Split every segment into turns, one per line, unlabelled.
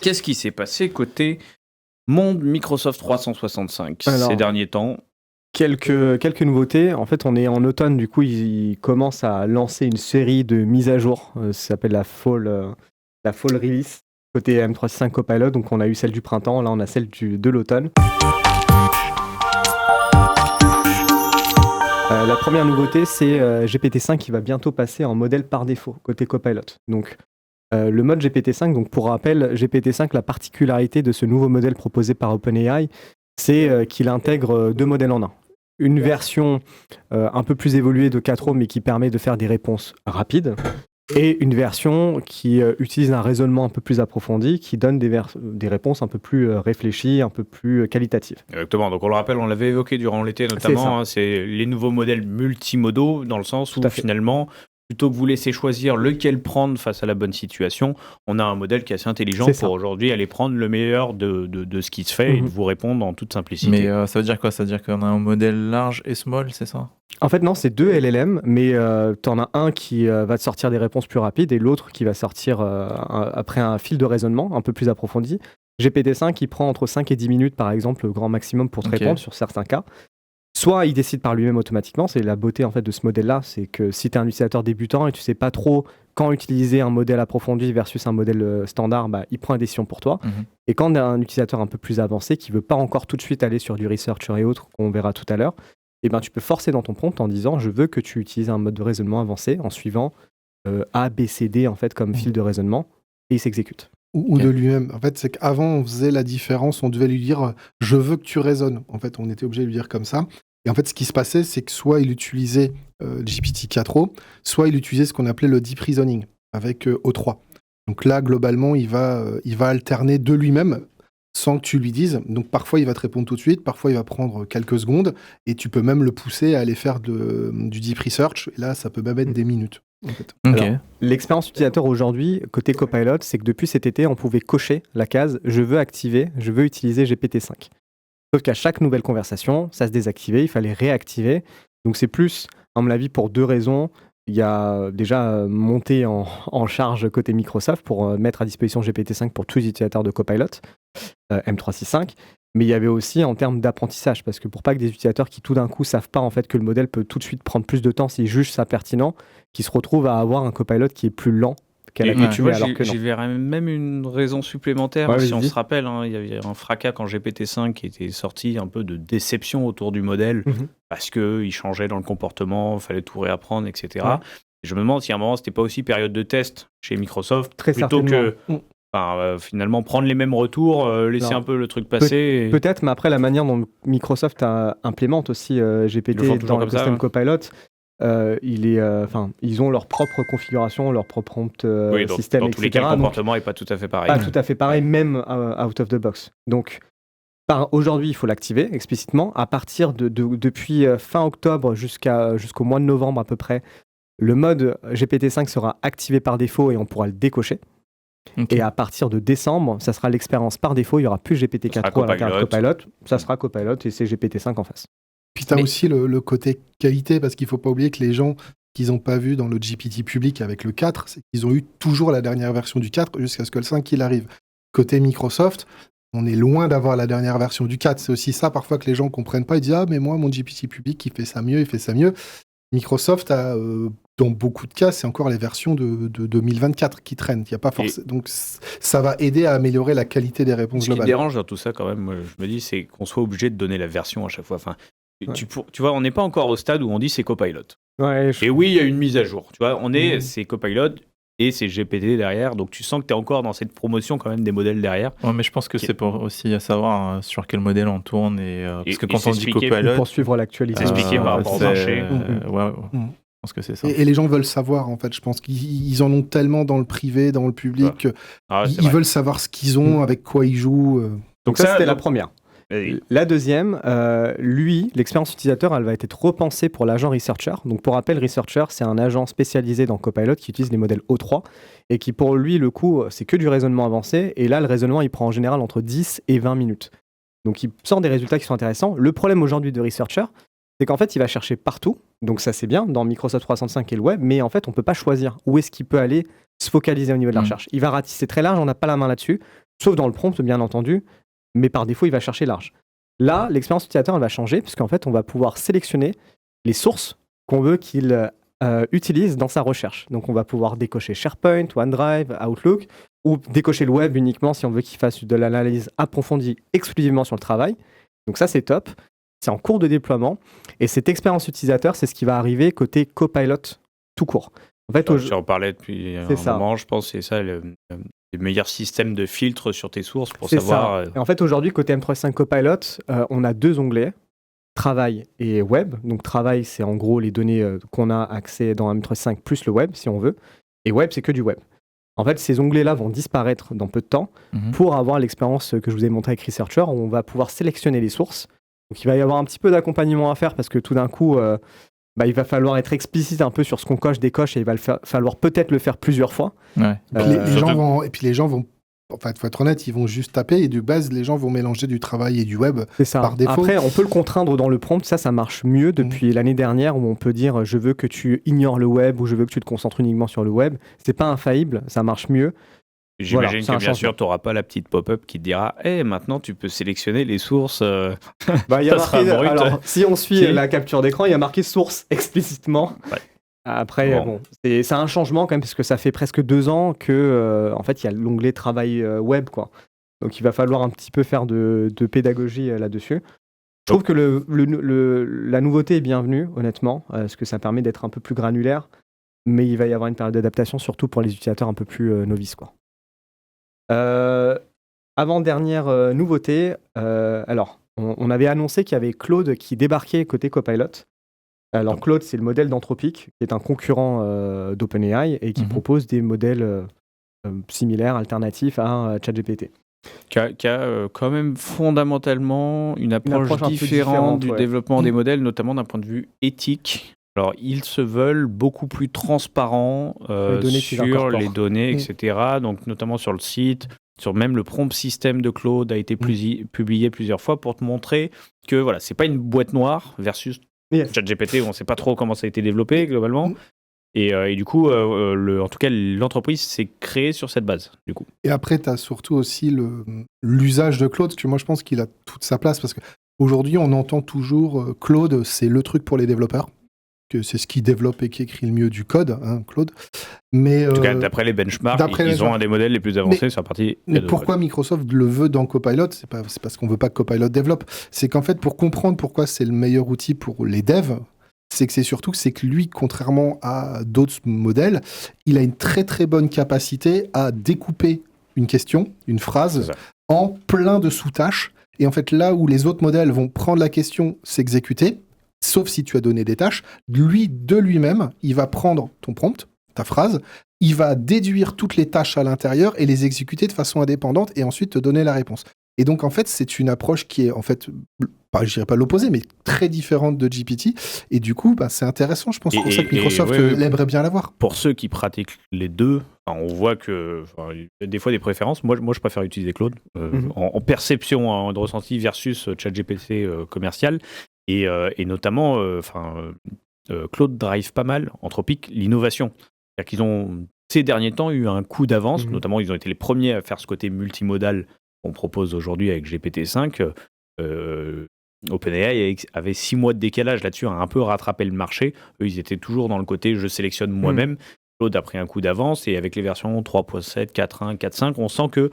Qu'est-ce qui s'est passé côté monde Microsoft 365 ces derniers temps?
Quelques nouveautés. En fait, on est en automne, du coup, ils commencent à lancer une série de mises à jour. Ça s'appelle la Fall Release, côté M365 Copilot. Donc, on a eu celle du printemps, là, on a celle de l'automne. La première nouveauté, c'est GPT-5 qui va bientôt passer en modèle par défaut, côté Copilot. Donc, le mode GPT-5, donc pour rappel, GPT-5, la particularité de ce nouveau modèle proposé par OpenAI, c'est qu'il intègre deux modèles en un. Une version un peu plus évoluée de 4O, mais qui permet de faire des réponses rapides, et une version qui utilise un raisonnement un peu plus approfondi, qui donne des réponses un peu plus réfléchies, un peu plus qualitatives.
Exactement, donc on le rappelle, on l'avait évoqué durant l'été notamment, c'est les nouveaux modèles multimodaux, dans le sens où finalement, plutôt que vous laisser choisir lequel prendre face à la bonne situation, on a un modèle qui est assez intelligent pour aujourd'hui aller prendre le meilleur de ce qui se fait et de vous répondre en toute simplicité.
Mais ça veut dire quoi? Ça veut dire qu'on a un modèle large et small, c'est ça?
En fait, non, c'est deux LLM, mais tu en as un qui va te sortir des réponses plus rapides et l'autre qui va sortir après un fil de raisonnement un peu plus approfondi. GPT-5, il prend entre 5 et 10 minutes, par exemple, le grand maximum pour te répondre sur certains cas. Soit il décide par lui-même automatiquement, c'est la beauté en fait de ce modèle-là, c'est que si tu es un utilisateur débutant et tu sais pas trop quand utiliser un modèle approfondi versus un modèle standard, il prend une décision pour toi. Et quand on a un utilisateur un peu plus avancé qui veut pas encore tout de suite aller sur du researcher et autres, qu'on verra tout à l'heure, tu peux forcer dans ton prompt en disant je veux que tu utilises un mode de raisonnement avancé en suivant A, B, C, D en fait comme fil de raisonnement et il s'exécute.
Ou de lui-même. En fait, c'est qu'avant, on faisait la différence, on devait lui dire « je veux que tu raisonnes ». En fait, on était obligé de lui dire comme ça. Et en fait, ce qui se passait, c'est que soit il utilisait GPT-4o, soit il utilisait ce qu'on appelait le deep reasoning avec O3. Donc là, globalement, il va alterner de lui-même sans que tu lui dises. Donc parfois, il va te répondre tout de suite, parfois, il va prendre quelques secondes, et tu peux même le pousser à aller faire du deep research. Et là, ça peut même être des minutes. En fait.
Alors, l'expérience utilisateur aujourd'hui, côté Copilot, c'est que depuis cet été, on pouvait cocher la case « Je veux utiliser GPT-5 ». Sauf qu'à chaque nouvelle conversation, ça se désactivait, il fallait réactiver. Donc c'est plus, à mon avis, pour deux raisons. Il y a déjà monté en charge côté Microsoft pour mettre à disposition GPT-5 pour tous les utilisateurs de Copilot, M365. Mais il y avait aussi en termes d'apprentissage, parce que pour pas que des utilisateurs qui tout d'un coup savent pas en fait que le modèle peut tout de suite prendre plus de temps s'ils jugent ça pertinent, qui se retrouvent à avoir un Copilot qui est plus lent qu'à l'accoutumée, alors que non.
J'y verrais même une raison supplémentaire. Si on se rappelle, il y avait un fracas quand GPT-5 qui était sorti, un peu de déception autour du modèle, parce qu'il changeait dans le comportement, il fallait tout réapprendre, etc. Et je me demande si à un moment, c'était pas aussi période de test chez Microsoft, plutôt que finalement prendre les mêmes retours, laisser un peu le truc passer.
Peut-être, mais après, la manière dont Microsoft implémente aussi GPT dans le custom Copilot, ils ont leur propre configuration, leur propre prompt système,
dans
etc.
tous les cas, le comportement n'est pas tout à fait pareil.
Pas tout à fait pareil, même out of the box. Donc, aujourd'hui, il faut l'activer explicitement. À partir depuis fin octobre jusqu'au mois de novembre à peu près, le mode GPT-5 sera activé par défaut et on pourra le décocher. Et à partir de décembre, ça sera l'expérience par défaut. Il n'y aura plus GPT-4 à l'intérieur de Copilot. Ça sera Copilot et c'est GPT-5 en face.
Puis tu as aussi le côté qualité, parce qu'il ne faut pas oublier que les gens qu'ils n'ont pas vu dans le GPT public avec le 4, c'est qu'ils ont eu toujours la dernière version du 4 jusqu'à ce que le 5 il arrive. Côté Microsoft, on est loin d'avoir la dernière version du 4. C'est aussi ça parfois que les gens ne comprennent pas. Ils disent « Ah, mais moi, mon GPT public, il fait ça mieux. » Microsoft a, dans beaucoup de cas, c'est encore les versions de 2024 qui traînent. Y a pas donc ça va aider à améliorer la qualité des réponses globales.
Ce qui dérange dans tout ça quand même, moi, je me dis, c'est qu'on soit obligé de donner la version à chaque fois. Enfin, tu vois, on n'est pas encore au stade où on dit c'est Copilot. Et oui, il y a une mise à jour. Tu vois, c'est Copilot et c'est GPT derrière. Donc tu sens que tu es encore dans cette promotion quand même des modèles derrière.
Ouais, mais je pense que c'est pour aussi à savoir sur quel modèle on tourne. Parce que quand on dit Copilot,
pour suivre l'actualité.
S'expliquer par rapport au marché.
Je pense que c'est ça.
Et les gens veulent savoir, en fait. Je pense qu'ils en ont tellement dans le privé, dans le public. Ils veulent savoir ce qu'ils ont, avec quoi ils jouent.
Donc ça, c'était la première. La deuxième, l'expérience utilisateur, elle va être repensée pour l'agent Researcher. Donc pour rappel, Researcher, c'est un agent spécialisé dans Copilot qui utilise les modèles O3 et qui pour lui, le coup, c'est que du raisonnement avancé. Et là, le raisonnement, il prend en général entre 10 et 20 minutes. Donc il sort des résultats qui sont intéressants. Le problème aujourd'hui de Researcher, c'est qu'en fait, il va chercher partout. Donc ça, c'est bien dans Microsoft 365 et le web, mais en fait, on ne peut pas choisir où est-ce qu'il peut aller se focaliser au niveau de la recherche. Il va ratisser très large, on n'a pas la main là-dessus. sauf dans le prompt, bien entendu, mais par défaut, il va chercher large. Là, l'expérience utilisateur, elle va changer, puisqu'en fait, on va pouvoir sélectionner les sources qu'on veut qu'il utilise dans sa recherche. Donc, on va pouvoir décocher SharePoint, OneDrive, Outlook, ou décocher le web uniquement si on veut qu'il fasse de l'analyse approfondie exclusivement sur le travail. Donc ça, c'est top. C'est en cours de déploiement. Et cette expérience utilisateur, c'est ce qui va arriver côté Copilot tout court. En fait,
j'en parlais depuis un moment, je pense, c'est ça le meilleur système de filtre sur tes sources pour savoir.
Et en fait, aujourd'hui, côté M365 Copilot, on a 2 onglets, travail et web. Donc travail, c'est en gros les données qu'on a accès dans M365 plus le web, si on veut. Et web, c'est que du web. En fait, ces onglets-là vont disparaître dans peu de temps pour avoir l'expérience que je vous ai montrée avec Researcher, où on va pouvoir sélectionner les sources. Donc il va y avoir un petit peu d'accompagnement à faire parce que tout d'un coup, il va falloir être explicite un peu sur ce qu'on coche, décoche, et il va falloir peut-être le faire plusieurs fois.
Ouais.
Les gens vont, enfin, faut être honnête, ils vont juste taper et de base, les gens vont mélanger du travail et du web par défaut.
Après, on peut le contraindre dans le prompt, ça marche mieux depuis l'année dernière, où on peut dire je veux que tu ignores le web ou je veux que tu te concentres uniquement sur le web. C'est pas infaillible, ça marche mieux.
J'imagine que bien sûr, tu n'auras pas la petite pop-up qui te dira maintenant tu peux sélectionner les sources.
Y a marqué, alors, si on suit la capture d'écran, il y a marqué source explicitement. Ouais. Après, c'est un changement quand même, parce que ça fait presque 2 ans que en fait, il y a l'onglet travail web, quoi. Donc il va falloir un petit peu faire de pédagogie là-dessus. Je trouve que la nouveauté est bienvenue, honnêtement, parce que ça permet d'être un peu plus granulaire, mais il va y avoir une période d'adaptation, surtout pour les utilisateurs un peu plus novices, quoi. Avant-dernière nouveauté, alors on avait annoncé qu'il y avait Claude qui débarquait côté Copilot. Alors Claude, c'est le modèle d'Anthropic, qui est un concurrent d'OpenAI et qui propose des modèles similaires, alternatifs à ChatGPT.
Qui a quand même fondamentalement une approche différente du développement des modèles, notamment d'un point de vue éthique. Alors, ils se veulent beaucoup plus transparents sur les données, etc. Donc, notamment sur le site, sur même le prompt système de Claude a été publié plusieurs fois pour te montrer que voilà, c'est pas une boîte noire versus ChatGPT où on sait pas trop comment ça a été développé globalement. Et du coup, en tout cas, l'entreprise s'est créée sur cette base. Du coup.
Et après, tu as surtout aussi l'usage de Claude, que moi je pense qu'il a toute sa place parce qu'aujourd'hui, on entend toujours Claude, c'est le truc pour les développeurs. Que c'est ce qui développe et qui écrit le mieux du code, Claude. Mais,
en tout cas, d'après les benchmarks, ils ont un des modèles les plus avancés sur la partie.
Mais pourquoi Microsoft le veut dans Copilot ? C'est parce qu'on veut pas que Copilot développe. C'est qu'en fait, pour comprendre pourquoi c'est le meilleur outil pour les devs, c'est que lui, contrairement à d'autres modèles, il a une très très bonne capacité à découper une question, une phrase, en plein de sous-tâches. Et en fait, là où les autres modèles vont prendre la question, s'exécuter, sauf si tu as donné des tâches, de lui-même, il va prendre ton prompt, ta phrase, il va déduire toutes les tâches à l'intérieur et les exécuter de façon indépendante et ensuite te donner la réponse. Et donc, en fait, c'est une approche qui est, en fait, je dirais pas l'opposé, mais très différente de GPT. Et du coup, c'est intéressant. Je pense pour ça que Microsoft aimerait bien l'avoir.
Pour ceux qui pratiquent les deux, on voit que il y a des fois des préférences. Moi, je préfère utiliser Claude en perception de ressenti versus ChatGPT commercial. Et notamment, Claude drive pas mal, Anthropic, l'innovation. C'est-à-dire qu'ils ont, ces derniers temps, eu un coup d'avance. Notamment, ils ont été les premiers à faire ce côté multimodal qu'on propose aujourd'hui avec GPT-5. OpenAI avait 6 mois de décalage là-dessus, a un peu rattrapé le marché. Eux, ils étaient toujours dans le côté « je sélectionne moi-même ». Claude a pris un coup d'avance et avec les versions 3.7, 4.1, 4.5, on sent que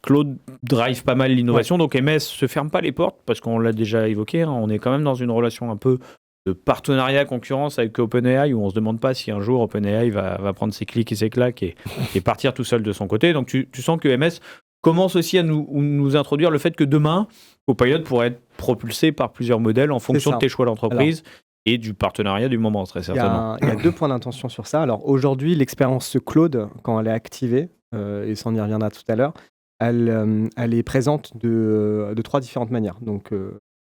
Claude drive pas mal l'innovation. Donc MS se ferme pas les portes parce qu'on l'a déjà évoqué. On est quand même dans une relation un peu de partenariat, concurrence avec OpenAI où on se demande pas si un jour OpenAI va prendre ses clics et ses claques et partir tout seul de son côté. Donc tu sens que MS commence aussi à nous introduire le fait que demain, Copilot pourrait être propulsé par plusieurs modèles en fonction de tes choix d'entreprise et du partenariat du moment, très certainement.
Il y a 2 points d'intention sur ça. Alors aujourd'hui, l'expérience Claude, quand elle est activée, et ça on y reviendra tout à l'heure, elle est présente de 3 différentes manières. Donc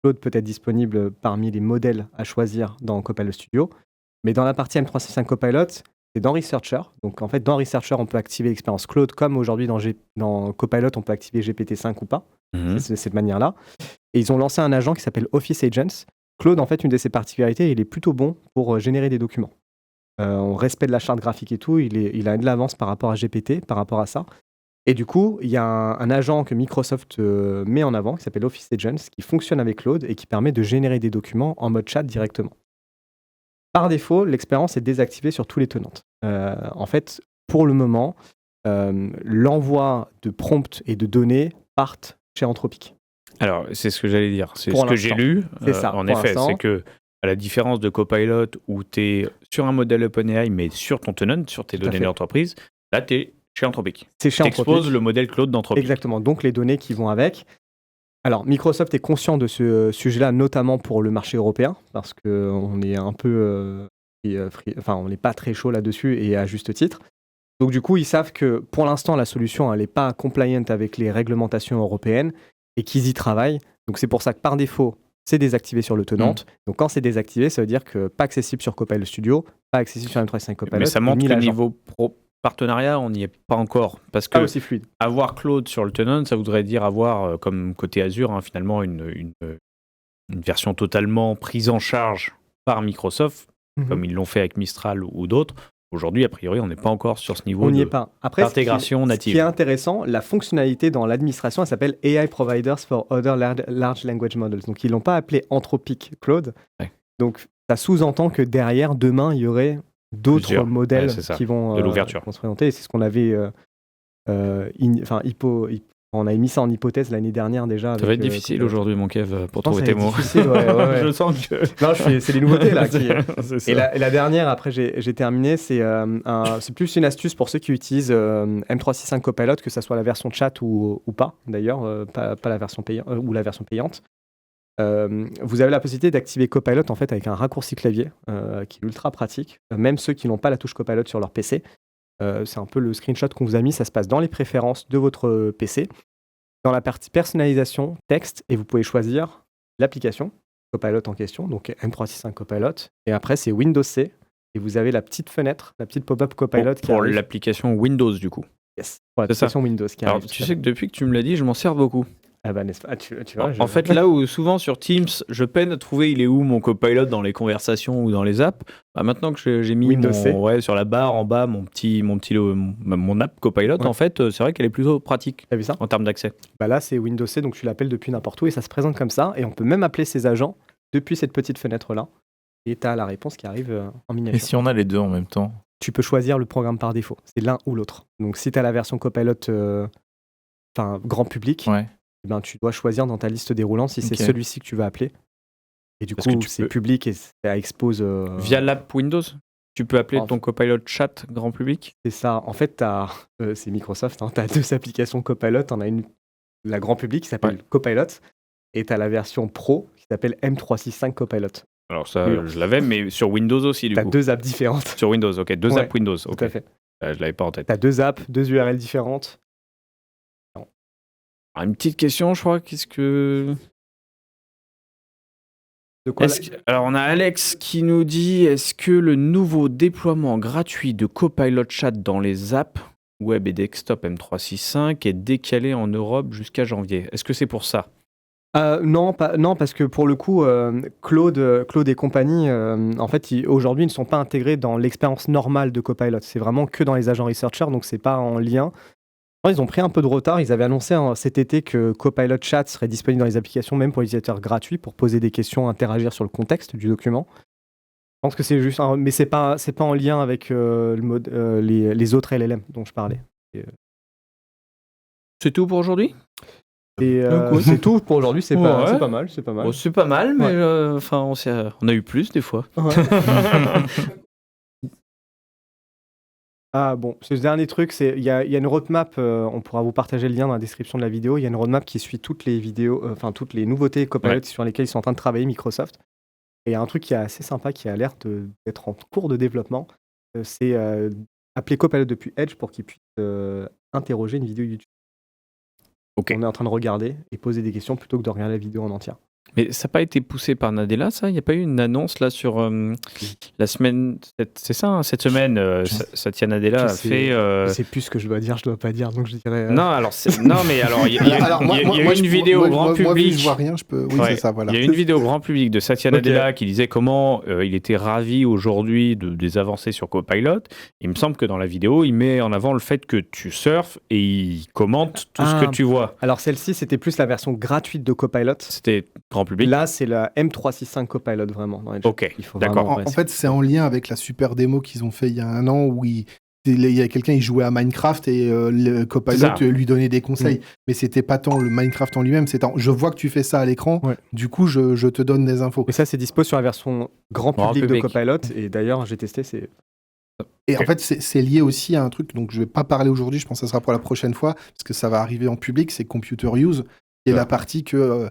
Claude peut être disponible parmi les modèles à choisir dans Copilot Studio, mais dans la partie M365 Copilot, c'est dans Researcher. Donc en fait, dans Researcher, on peut activer l'expérience Claude, comme aujourd'hui dans Copilot, on peut activer GPT-5 ou pas. C'est de cette manière-là. Et ils ont lancé un agent qui s'appelle Office Agents. Claude, en fait, une de ses particularités, il est plutôt bon pour générer des documents. On respecte la charte graphique et tout, il a de l'avance par rapport à GPT, par rapport à ça. Et du coup, il y a un agent que Microsoft met en avant, qui s'appelle Office Agents, qui fonctionne avec Claude et qui permet de générer des documents en mode chat directement. Par défaut, l'expérience est désactivée sur tous les tenants. En fait, pour le moment, l'envoi de prompts et de données partent chez Anthropic.
Alors, c'est ce que j'allais dire. C'est
Pour
ce que j'ai
l'instant.
lu.
C'est ça,
En
pour
effet,
l'instant.
c'est que, à la différence de Copilot, où tu es sur un modèle OpenAI, mais sur ton tenant, sur tes
Tout à
données
fait.
d'entreprise, là, tu es chez Anthropic.
C'est chez
Tu
Anthropic.
exposes le modèle Claude d'Anthropic.
Exactement, donc les données qui vont avec. Alors, Microsoft est conscient de ce sujet-là, notamment pour le marché européen, parce qu'on est un peu... on n'est pas très chaud là-dessus, et à juste titre. Donc du coup, ils savent que pour l'instant, la solution, elle n'est pas compliant avec les réglementations européennes, et qu'ils y travaillent. Donc c'est pour ça que par défaut, c'est désactivé sur le tenant. Donc quand c'est désactivé, ça veut dire que pas accessible sur Copilot Studio, pas accessible sur M365 Copilot.
Mais ça montre que niveau partenariat, on n'y est pas encore. Parce que
pas aussi fluide.
Avoir Claude sur le tenant, ça voudrait dire avoir, comme côté Azure, finalement, une version totalement prise en charge par Microsoft, comme ils l'ont fait avec Mistral ou d'autres. Aujourd'hui, a priori, on n'est pas encore sur ce niveau
on n'y est pas. Après,
d'intégration native.
Ce qui est intéressant, la fonctionnalité dans l'administration, elle s'appelle AI Providers for Other Large Language Models. Donc, ils ne l'ont pas appelé Anthropic Claude.
Ouais.
Donc, ça sous-entend que derrière, demain, il y aurait d'autres modèles qui vont
de l'ouverture.
Se présenter. Et c'est ce qu'on avait... on avait mis ça en hypothèse l'année dernière déjà.
Ça va être difficile aujourd'hui, mon Kev, pour trouver tes mots.
Ouais.
Je sens que...
Non, c'est les nouveautés là.
Et
la dernière, après j'ai terminé, c'est plus une astuce pour ceux qui utilisent M365 Copilot, que ça soit la version chat ou pas, d'ailleurs, pas la version payante ou la version payante. Vous avez la possibilité d'activer Copilot en fait avec un raccourci clavier qui est ultra pratique. Même ceux qui n'ont pas la touche Copilot sur leur PC. C'est un peu le screenshot qu'on vous a mis, ça se passe dans les préférences de votre PC, dans la partie personnalisation, texte, et vous pouvez choisir l'application Copilot en question, donc M365 Copilot, et après c'est Windows C, et vous avez la petite fenêtre, la petite pop-up Copilot qui
pour l'application Windows du coup.
Yes, pour l'application Windows qui
Alors,
arrive.
tu sais que depuis que tu me l'as dit, je m'en sers beaucoup.
Ah bah n'est-ce pas, tu vois,
En fait, là où souvent sur Teams, je peine à trouver il est où mon Copilot dans les conversations ou dans les apps, maintenant que j'ai mis sur la barre en bas mon app Copilot, en fait, c'est vrai qu'elle est plutôt pratique.
T'as vu ça ?
En termes d'accès.
Bah là, c'est Windows C, donc tu l'appelles depuis n'importe où et ça se présente comme ça. Et on peut même appeler ses agents depuis cette petite fenêtre-là. Et tu as la réponse qui arrive en miniature.
Et si on a les deux en même temps ?
Tu peux choisir le programme par défaut. C'est l'un ou l'autre. Donc si tu as la version Copilot grand public, tu dois choisir dans ta liste déroulante si c'est celui-ci que tu vas appeler. Et du coup, c'est public et ça expose...
Via l'app Windows ? Tu peux appeler ton Copilot chat grand public ?
C'est ça. En fait, c'est Microsoft. Tu as deux applications Copilot. Tu en as une, la grand public, qui s'appelle Copilot. Et tu as la version pro qui s'appelle M365 Copilot.
Alors ça, je l'avais, mais sur Windows aussi, du coup.
Tu as deux apps différentes.
Sur Windows, ok. Deux apps Windows, ok.
Tout à fait.
Je l'avais pas en tête.
Tu as deux apps, deux URL différentes.
Alors, une petite question, je crois. Qu'est-ce que...
De quoi
Alors, on a Alex qui nous dit, est-ce que le nouveau déploiement gratuit de Copilot Chat dans les apps web et desktop M365 est décalé en Europe jusqu'à janvier? Est-ce que c'est pour ça?
Non, parce que pour le coup, Claude et compagnie, en fait, aujourd'hui, ils ne sont pas intégrés dans l'expérience normale de Copilot. C'est vraiment que dans les agents researchers, donc c'est pas en lien. Ils ont pris un peu de retard. Ils avaient annoncé cet été que Copilot Chat serait disponible dans les applications, même pour les utilisateurs gratuits, pour poser des questions, interagir sur le contexte du document. Je pense que c'est juste, mais c'est pas en lien avec les autres LLM dont je parlais.
C'est tout pour aujourd'hui?
C'est tout pour aujourd'hui. C'est pas mal. C'est pas mal.
Bon, c'est pas mal, mais on a eu plus des fois.
Ouais. Ah bon, ce dernier truc, il y a une roadmap, on pourra vous partager le lien dans la description de la vidéo, il y a une roadmap qui suit toutes les vidéos, toutes les nouveautés Copilot sur lesquelles ils sont en train de travailler Microsoft. Et il y a un truc qui est assez sympa, qui a l'air d'être en cours de développement, c'est appeler Copilot depuis Edge pour qu'il puisse interroger une vidéo YouTube.
Okay.
On est en train de regarder et poser des questions plutôt que de regarder la vidéo en entière.
Mais ça n'a pas été poussé par Nadella, ça? Il n'y a pas eu une annonce là sur la semaine. C'est ça, hein, cette semaine, Satya Nadella a fait.
C'est plus ce que je dois dire, je dois pas dire, donc je dirais.
Non, alors non, mais alors il y a une vidéo au grand public.
Je vois rien, je peux. Oui, c'est ça, voilà.
Il y a une vidéo au grand public de Satya Nadella qui disait comment il était ravi aujourd'hui des avancées sur Copilot. Il me semble que dans la vidéo, il met en avant le fait que tu surfes et il commente tout ce que tu vois.
Alors celle-ci, c'était plus la version gratuite de Copilot.
C'était grand public.
Là, c'est la M365 Copilot vraiment.
Ok, d'accord.
En fait, c'est en lien avec la super démo qu'ils ont fait il y a un an où il y a quelqu'un, il jouait à Minecraft et le Copilot lui donnait des conseils. Mais c'était pas tant le Minecraft en lui-même, c'est je vois que tu fais ça à l'écran, du coup, je te donne des infos.
Et ça, c'est dispo sur la version grand public de Copilot. Et d'ailleurs, j'ai testé,
Et en fait, c'est lié aussi à un truc, donc je vais pas parler aujourd'hui, je pense que ça sera pour la prochaine fois, parce que ça va arriver en public, c'est Computer Use, et la partie que,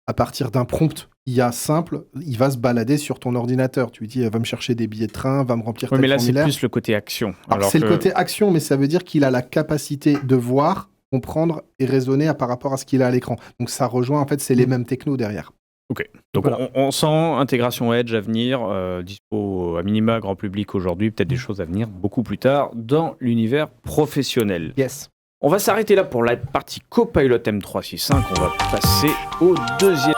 à partir d'un prompt IA simple, il va se balader sur ton ordinateur. Tu lui dis, va me chercher des billets de train, va me remplir tel formulaire.
Mais là, c'est plus le côté action.
Alors c'est le côté action, mais ça veut dire qu'il a la capacité de voir, comprendre et raisonner par rapport à ce qu'il a à l'écran. Donc ça rejoint, en fait, c'est les mêmes technos derrière.
Ok, donc voilà. on sent intégration Edge à venir, dispo à minima grand public aujourd'hui, peut-être des choses à venir beaucoup plus tard dans l'univers professionnel.
Yes.
On va s'arrêter là pour la partie Copilot M365, on va passer au deuxième